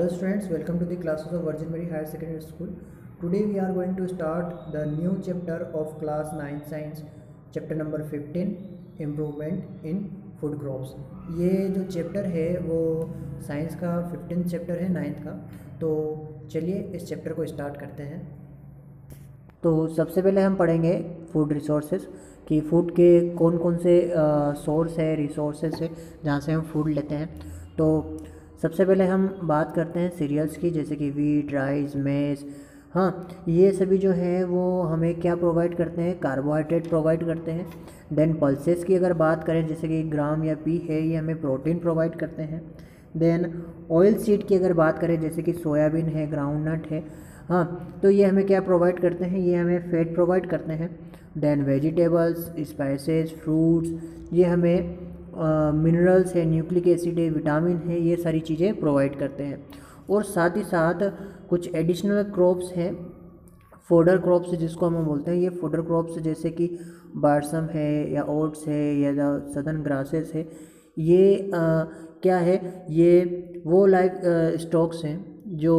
Hello students, welcome to the classes of Virgin Mary Higher Secondary School. Today we are going to start the new chapter of class 9 science, chapter number 15, improvement in food crops. ये जो chapter है वो science का 15th chapter है 9th का। तो चलिए इस चैप्टर को स्टार्ट करते हैं। तो सबसे पहले हम पढ़ेंगे फूड रिसोर्सेज कि फूड के कौन कौन से सोर्स है, रिसोर्सेज है जहाँ से हम फूड लेते हैं। तो सबसे पहले हम बात करते हैं सीरियल्स की, जैसे कि वीट, राइस, मेज। हाँ, ये सभी जो है वो हमें क्या प्रोवाइड करते हैं, कार्बोहाइड्रेट प्रोवाइड करते हैं। देन पल्सेस की अगर बात करें, जैसे कि ग्राम या पी है, ये हमें प्रोटीन प्रोवाइड करते हैं। देन ऑयल सीड की अगर बात करें, जैसे कि सोयाबीन है, ग्राउंडनट है, हाँ, तो ये हमें क्या प्रोवाइड करते हैं, ये हमें फैट प्रोवाइड करते हैं। देन वेजिटेबल्स, स्पाइसेस, फ्रूट्स, ये हमें मिनरल्स है, न्यूक्लिक एसिड है, विटामिन है, ये सारी चीज़ें प्रोवाइड करते हैं। और साथ ही साथ कुछ एडिशनल क्रॉप्स हैं, फोडर क्रॉप्स जिसको हम बोलते हैं। ये फोडर क्रॉप्स जैसे कि बारसम है या ओट्स है या सदर्न ग्रासेस है, ये क्या है, ये वो लाइफ स्टॉक्स हैं जो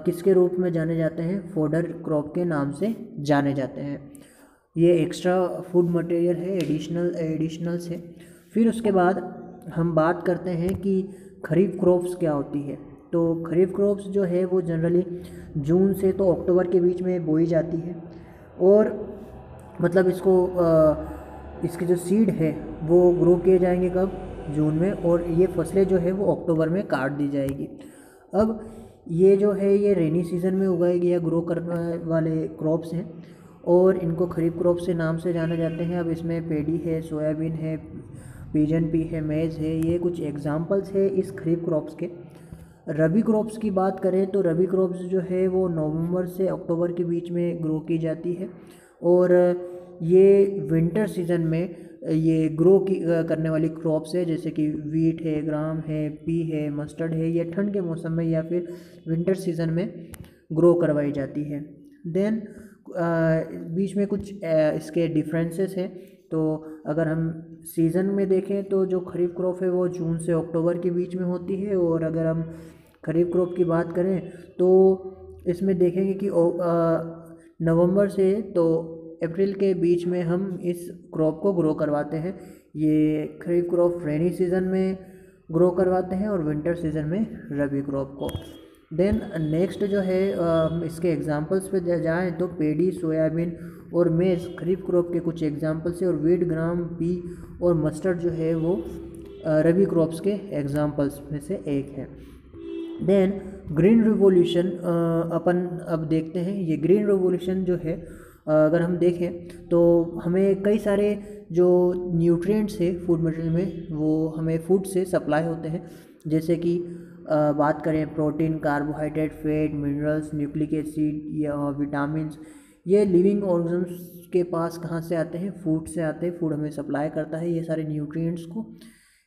किसके रूप में जाने जाते हैं, फोडर क्रॉप के नाम से जाने जाते हैं। ये एक्स्ट्रा फूड मटेरियल है, एडिशनल्स है। फिर उसके बाद हम बात करते हैं कि खरीफ क्रॉप्स क्या होती है। तो खरीफ क्रॉप्स जो है वो जनरली जून से तो अक्टूबर के बीच में बोई जाती है, और मतलब इसके जो सीड है वो ग्रो किए जाएंगे कब, जून में, और ये फसलें जो है वो अक्टूबर में काट दी जाएगी। अब ये जो है ये रेनी सीज़न में उगाएगी या ग्रो करने वाले क्रॉप्स हैं, और इनको खरीफ क्रॉप से नाम से जाने जाते हैं। अब इसमें पेडी है, सोयाबीन है, पिजन पी है, मेज़ है, ये कुछ एग्जांपल्स है इस खरीफ क्रॉप्स के। रबी क्रॉप्स की बात करें तो रबी क्रॉप्स जो है वो नवंबर से अक्टूबर के बीच में ग्रो की जाती है, और ये विंटर सीज़न में ये ग्रो करने वाली क्रॉप्स है, जैसे कि वीट है, ग्राम है, पी है, मस्टर्ड है। ये ठंड के मौसम में या फिर विंटर सीज़न में ग्रो करवाई जाती है। देन बीच में कुछ इसके डिफरेंसेस हैं। तो अगर हम सीज़न में देखें तो जो खरीफ क्रॉप है वो जून से अक्टूबर के बीच में होती है, और अगर हम खरीफ क्रॉप की बात करें तो इसमें देखेंगे कि नवंबर से तो अप्रैल के बीच में हम इस क्रॉप को ग्रो करवाते हैं। ये खरीफ क्रॉप रेनी सीज़न में ग्रो करवाते हैं और विंटर सीज़न में रबी क्रॉप को। देन नेक्स्ट जो है हम इसके एग्जांपल्स पे जाएँ तो पेडी, सोयाबीन और मेज़ खरीफ क्रॉप के कुछ एग्जांपल्स है, और वीट, ग्राम, पी और मस्टर्ड जो है वो रबी क्रॉप्स के एग्जांपल्स में से एक है। देन ग्रीन रिवॉल्यूशन अपन अब देखते हैं। ये ग्रीन रिवॉल्यूशन जो है अगर हम देखें तो हमें कई सारे जो न्यूट्रिएंट्स है फूड मटेरियल में वो हमें फूड से सप्लाई होते हैं, जैसे कि बात करें protein, carbohydrate, fat, minerals, nucleic acid या विटामिन्स। ये लिविंग ऑर्गेनिज्म्स के पास कहाँ से आते हैं, फूड से आते हैं। फूड हमें सप्लाई करता है ये सारे न्यूट्रिएंट्स को।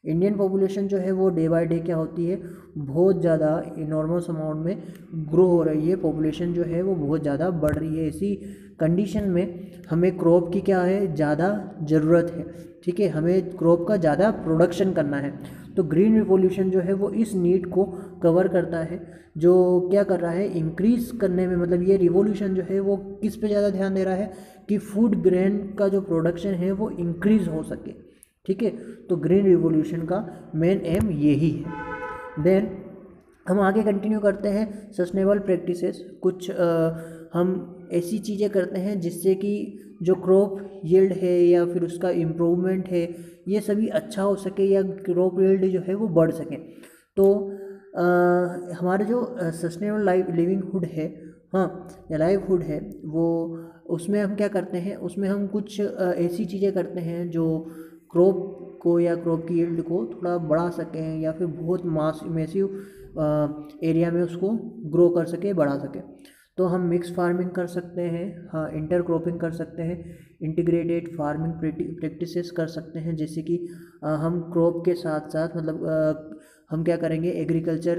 इंडियन पॉपुलेशन जो है वो डे बाय डे क्या होती है, बहुत ज़्यादा इनॉर्मस अमाउंट में ग्रो हो रही है। पॉपुलेशन जो है वो बहुत ज़्यादा बढ़ रही है। इसी कंडीशन में हमें क्रॉप की क्या है, ज़्यादा ज़रूरत है। ठीक है, हमें क्रॉप का ज़्यादा प्रोडक्शन करना है। तो ग्रीन रिवॉल्यूशन जो है वो इस नीड को कवर करता है, जो क्या कर रहा है, इंक्रीज़ करने में। मतलब ये रिवॉल्यूशन जो है वो किस पे ज़्यादा ध्यान दे रहा है कि फूड ग्रेन का जो प्रोडक्शन है वो इंक्रीज़ हो सके। ठीक है, तो ग्रीन रिवॉल्यूशन का मेन एम यही है। देन हम आगे कंटिन्यू करते हैं सस्टेनेबल प्रैक्टिसेस। कुछ हम ऐसी चीज़ें करते हैं जिससे कि जो क्रॉप यील्ड है या फिर उसका इम्प्रूवमेंट है ये सभी अच्छा हो सके, या क्रॉप यील्ड जो है वो बढ़ सके। तो हमारे जो सस्टेनेबल लिविंगहुड है, हाँ, या लाइवहुड है, वो उसमें हम क्या करते हैं, उसमें हम कुछ ऐसी चीज़ें करते हैं जो क्रॉप को या क्रॉप की यील्ड को थोड़ा बढ़ा सकें, या फिर बहुत मैसिव एरिया में उसको ग्रो कर सके, बढ़ा सके। तो हम मिक्स फार्मिंग कर सकते हैं, हाँ, इंटर क्रॉपिंग कर सकते हैं, इंटीग्रेटेड फार्मिंग प्रैक्टिसेस कर सकते हैं, जैसे कि हम क्रॉप के साथ साथ मतलब हम क्या करेंगे, एग्रीकल्चर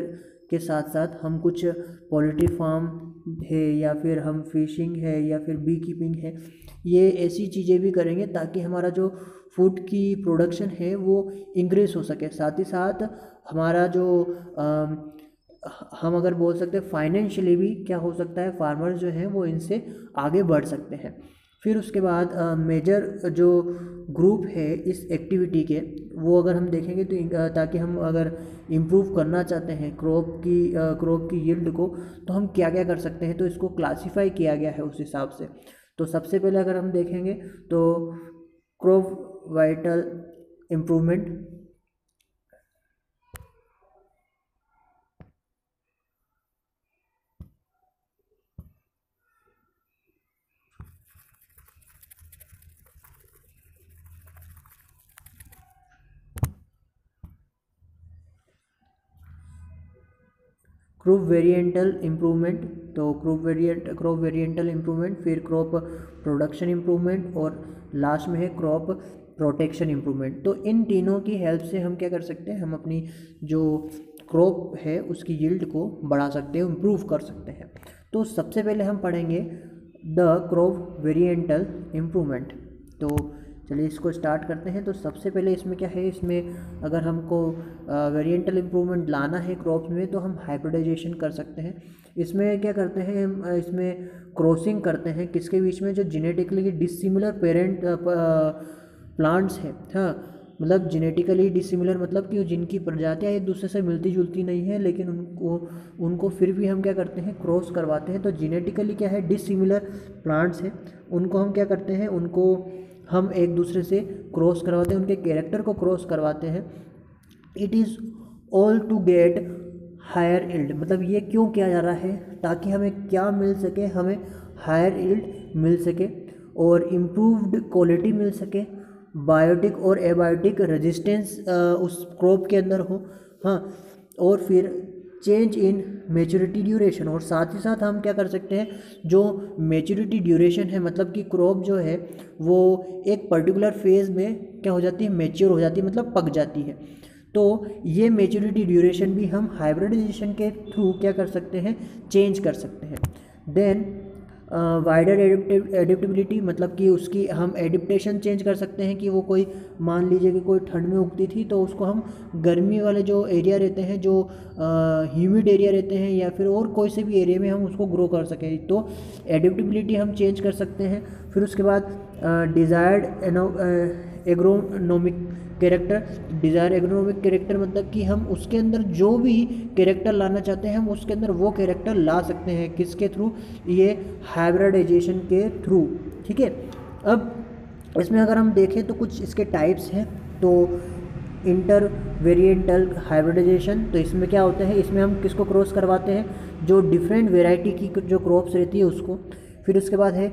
के साथ साथ हम कुछ पोल्ट्री फार्म है या फिर हम फिशिंग है या फिर बी कीपिंग है, ये ऐसी चीज़ें भी करेंगे ताकि हमारा जो फूड की प्रोडक्शन है वो इंक्रीज़ हो सके। साथ ही साथ हमारा जो हम अगर बोल सकते हैं फाइनेंशियली भी क्या हो सकता है, फार्मर जो हैं वो इनसे आगे बढ़ सकते हैं। फिर उसके बाद मेजर जो ग्रुप है इस एक्टिविटी के, वो अगर हम देखेंगे तो ताकि हम अगर इम्प्रूव करना चाहते हैं क्रॉप की यील्ड को, तो हम क्या क्या कर सकते हैं, तो इसको क्लासिफाई किया गया है उस हिसाब से। तो सबसे पहले अगर हम देखेंगे तो crop vital improvement, crop varietal improvement, तो क्रॉप वेरिएंटल इम्प्रूवमेंट, फिर क्रॉप प्रोडक्शन इम्प्रूवमेंट, और लास्ट में है क्रॉप प्रोटेक्शन इम्प्रूवमेंट। तो इन तीनों की हेल्प से हम क्या कर सकते हैं, हम अपनी जो क्रॉप है उसकी यील्ड को बढ़ा सकते हैं, इम्प्रूव कर सकते हैं। तो सबसे पहले हम पढ़ेंगे द क्रॉप वेरिएंटल इम्प्रूवमेंट। तो चलिए इसको स्टार्ट करते हैं। तो सबसे पहले इसमें क्या है, इसमें अगर हमको वेरिएंटल इम्प्रूवमेंट लाना है क्रॉप्स में, तो हम हाइब्रिडाइजेशन कर सकते हैं। इसमें क्या करते हैं हम, इसमें क्रॉसिंग करते हैं किसके बीच में, जो जेनेटिकली डिसिमिलर पेरेंट प्लांट्स हैं। हाँ, मतलब जेनेटिकली डिसिमिलर मतलब कि जिनकी प्रजातियाँ एक दूसरे से मिलती जुलती नहीं है, लेकिन उनको फिर भी हम क्या करते हैं, क्रॉस करवाते हैं। तो जेनेटिकली क्या है, डिसिमिलर प्लांट्स हैं, उनको हम क्या करते हैं, उनको हम एक दूसरे से क्रॉस करवाते हैं, उनके कैरेक्टर को क्रॉस करवाते हैं। It is all to get higher yield, मतलब ये क्यों किया जा रहा है, ताकि हमें क्या मिल सके, हमें हायर यील्ड मिल सके और इम्प्रूव्ड क्वालिटी मिल सके, बायोटिक और एबायोटिक रेजिस्टेंस उस क्रॉप के अंदर हो। हाँ, और फिर चेंज इन मेच्योरिटी ड्यूरेशन, और साथ ही साथ हम क्या कर सकते हैं, जो मेच्योरिटी ड्यूरेशन है, मतलब कि क्रॉप जो है वो एक पर्टिकुलर फेज़ में क्या हो जाती है, मैच्योर हो जाती है, मतलब पक जाती है। तो ये मेच्योरिटी ड्यूरेशन भी हम हाइब्रिडाइजेशन के थ्रू क्या कर सकते हैं, चेंज कर सकते हैं। देन वाइडर एडिप्टेबिलिटी, मतलब कि उसकी हम एडिप्टेशन चेंज कर सकते हैं, कि वो कोई मान लीजिए कि कोई ठंड में उगती थी, तो उसको हम गर्मी वाले जो एरिया रहते हैं, जो ह्यूमिड एरिया रहते हैं, या फिर और कोई से भी एरिया में हम उसको ग्रो कर सकें, तो एडिप्टेबिलिटी हम चेंज कर सकते हैं। फिर उसके बाद desired agronomic character, desire agronomic character मतलब कि हम उसके अंदर जो भी कैरेक्टर लाना चाहते हैं, हम उसके अंदर वो कैरेक्टर ला सकते हैं, किसके थ्रू, ये हाइब्रिडाइजेशन के थ्रू। ठीक है, अब इसमें अगर हम देखें तो कुछ इसके टाइप्स हैं। तो इंटर वेरिएंटल हाइब्रिडाइजेशन, तो इसमें क्या होता है, इसमें हम किसको क्रॉस करवाते हैं, जो डिफरेंट वेराइटी की जो क्रॉप्स रहती है उसको। फिर उसके बाद है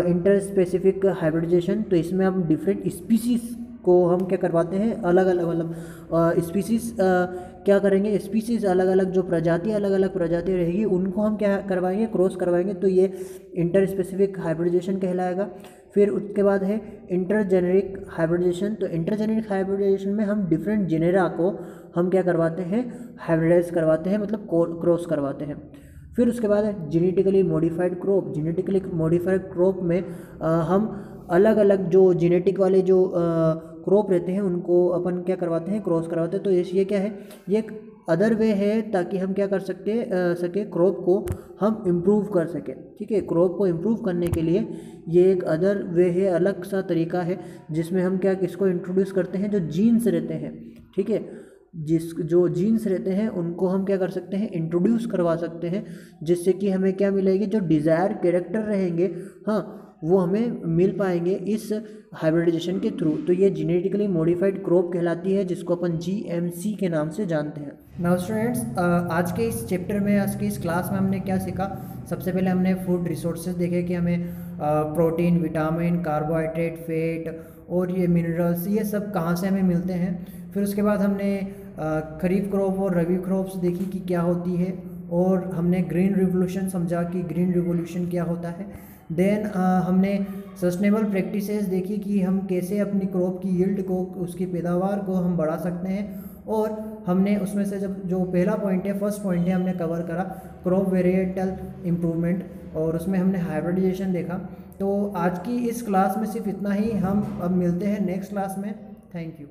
इंटर स्पेसिफिक हाइब्रिडाइजेशन, तो इसमें हम डिफरेंट स्पीसीज़ को हम क्या करवाते हैं, अलग अलग, मतलब स्पीसीज़ क्या करेंगे, स्पीसीज़ अलग अलग, जो प्रजाति अलग अलग प्रजाति रहेगी उनको हम क्या करवाएंगे, क्रॉस करवाएंगे, तो ये इंटर स्पेसिफिक हाइब्रिडाइजेशन कहलाएगा। फिर उसके बाद है इंटर जेनेरिक हाइब्रिडाइजेशन, तो इंटर जेनेरिक हाइब्रिडाइजेशन में हम डिफरेंट जेनेरा को हम क्या करवाते हैं, हाइब्रिडाइज करवाते हैं, मतलब क्रॉस करवाते हैं। फिर उसके बाद है genetically modified crop, genetically modified crop में हम अलग अलग जो जेनेटिक वाले जो क्रॉप रहते हैं उनको अपन क्या करवाते हैं, क्रॉस करवाते हैं। तो ये क्या है, ये एक अदर वे है, ताकि हम क्या कर सके क्रॉप को हम इम्प्रूव कर सकें। ठीक है, क्रॉप को इम्प्रूव करने के लिए ये एक अदर वे है, अलग सा तरीका है, जिसमें हम क्या किसको इंट्रोड्यूस करते हैं, जो जीन्स रहते हैं। ठीक है, जो जीन्स रहते हैं उनको हम क्या कर सकते हैं, इंट्रोड्यूस करवा सकते हैं, जिससे कि हमें क्या मिलेगी, जो डिज़ायर कैरेक्टर रहेंगे, हाँ, वो हमें मिल पाएंगे इस हाइब्रिडाइजेशन के थ्रू। तो ये जेनेटिकली मॉडिफाइड क्रॉप कहलाती है, जिसको अपन GMC के नाम से जानते हैं। नाउ स्टूडेंट्स, आज के इस चैप्टर में, आज के इस क्लास में हमने क्या सीखा। सबसे पहले हमने फूड रिसोर्सेज देखे कि हमें प्रोटीन, विटामिन, कार्बोहाइड्रेट, फैट और ये मिनरल्स, ये सब कहाँ से हमें मिलते हैं। फिर उसके बाद हमने खरीफ क्रॉप और रबी क्रॉप्स देखी कि क्या होती है, और हमने ग्रीन रिवोल्यूशन समझा कि ग्रीन रिवोल्यूशन क्या होता है। देन हमने सस्टेनेबल प्रैक्टिसेस देखी कि हम कैसे अपनी क्रॉप की यील्ड को, उसकी पैदावार को हम बढ़ा सकते हैं। और हमने उसमें से जब जो पहला पॉइंट है, फर्स्ट पॉइंट है, हमने कवर करा क्रॉप वेरिएंटल इम्प्रूवमेंट, और उसमें हमने हाइब्रिडाइजेशन देखा। तो आज की इस क्लास में सिर्फ इतना ही, हम अब मिलते हैं नेक्स्ट क्लास में। Thank you.